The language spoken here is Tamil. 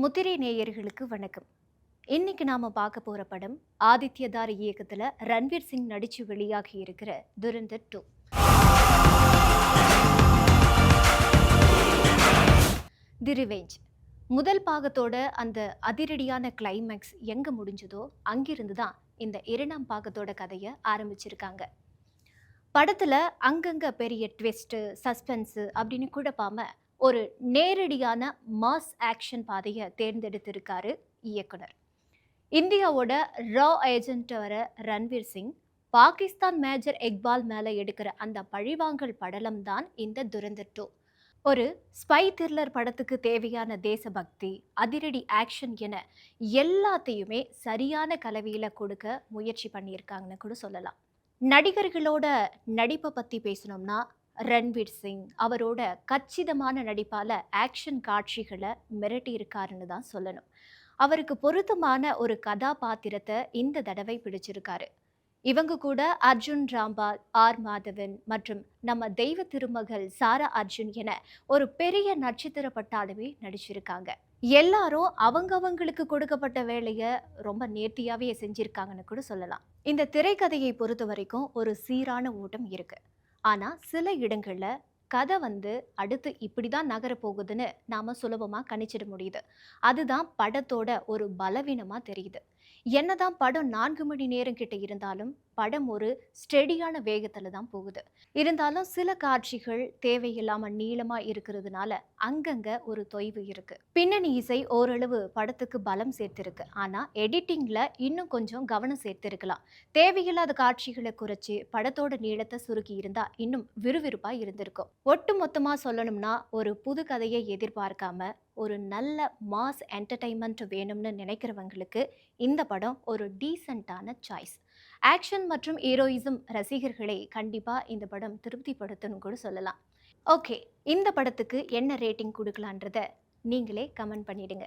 முத்திரை நேயர்களுக்கு வணக்கம். இன்னைக்கு நாம பார்க்க போற படம் ஆதித்யதார் இயக்கத்துல ரன்வீர் சிங் நடிச்சு வெளியாகி இருக்கிற துரந்தர் 2. தி ரிவெஞ்ச். முதல் பாகத்தோட அந்த அதிரடியான கிளைமேக்ஸ் எங்க முடிஞ்சதோ அங்கிருந்து தான் இந்த இரண்டாம் பாகத்தோட கதையை ஆரம்பிச்சிருக்காங்க. படத்துல அங்கங்க பெரிய ட்விஸ்ட், சஸ்பென்ஸ் அப்படின்னு குழப்பாம ஒரு நேரடியான மாஸ் ஆக்ஷன் பாதையை தேர்ந்தெடுத்திருக்காரு இயக்குனர். இந்தியாவோட ரா ஏஜென்ட் வர ரன்வீர் சிங் பாகிஸ்தான் மேஜர் இக்பால் மேல எடுக்கிற அந்த பழிவாங்கல் படலம் தான் இந்த துரந்தர் 2. ஒரு ஸ்பை த்ரில்லர் படத்துக்கு தேவையான தேசபக்தி, அதிரடி ஆக்ஷன் என எல்லாத்தையுமே சரியான கலவையில கொடுக்க முயற்சி பண்ணியிருக்காங்கன்னு கூட சொல்லலாம். நடிகர்களோட நடிப்பை பத்தி பேசணும்னா ரன்வீர் சிங் அவரோட கச்சிதமான நடிப்பால ஆக்ஷன் காட்சிகளை மிரட்டி இருக்காருன்னு தான் சொல்லணும். அவருக்கு பொருத்தமான ஒரு கதாபாத்திரத்தை இந்த தடவை பிடிச்சிருக்காரு. இவங்க கூட அர்ஜுன் ராம்பால், ஆர் மாதவன் மற்றும் நம்ம தெய்வ திருமகள் சாரா அர்ஜுன் என ஒரு பெரிய நட்சத்திர பட்டாளமே நடிச்சிருக்காங்க. எல்லாரும் அவங்களுக்கு கொடுக்கப்பட்ட வேலையை ரொம்ப நேர்த்தியாவே செஞ்சிருக்காங்கன்னு கூட சொல்லலாம். இந்த திரைக்கதையை பொறுத்த வரைக்கும் ஒரு சீரான ஓட்டம் இருக்கு. ஆனா சில இடங்கள்ல கதை அடுத்து இப்படிதான் நகர போகுதுன்னு நாம சுலபமா கணிச்சிட முடியுது. அதுதான் படத்தோட ஒரு பலவீனமா தெரியுது. என்னதான் படம் 4 மணி நேரம் கிட்ட இருந்தாலும் படம் ஒரு ஸ்டெடியான வேகத்துல தான் போகுது. இருந்தாலும் சில காட்சிகள் தேவையில்லாம நீளமா இருக்கிறதுனால அங்கங்க ஒரு தொய்வு இருக்கு. பின்னணி இசை ஓரளவு படத்துக்கு பலம் சேர்த்திருக்கு. ஆனா எடிட்டிங்ல இன்னும் கொஞ்சம் கவனம் சேர்த்திருக்கலாம். தேவையில்லாத காட்சிகளை குறைச்சு படத்தோட நீளத்தை சுருக்கி இருந்தா இன்னும் விறுவிறுப்பா இருந்திருக்கும். ஒட்டு மொத்தமா சொல்லணும்னா ஒரு புது கதையை எதிர்பார்க்காம ஒரு நல்ல மாஸ் என்டர்டைன்மெண்ட் வேணும்னு நினைக்கிறவங்களுக்கு இந்த படம் ஒரு டீசென்ட்டான சாய்ஸ். ஆக்ஷன் மற்றும் ஹீரோயிசம் ரசிகர்களை கண்டிப்பா இந்த படம் திருப்திப்படுத்தணும் கூட சொல்லலாம். ஓகே, இந்த படத்துக்கு என்ன ரேட்டிங் கொடுக்கலான்றத நீங்களே கமெண்ட் பண்ணிடுங்க.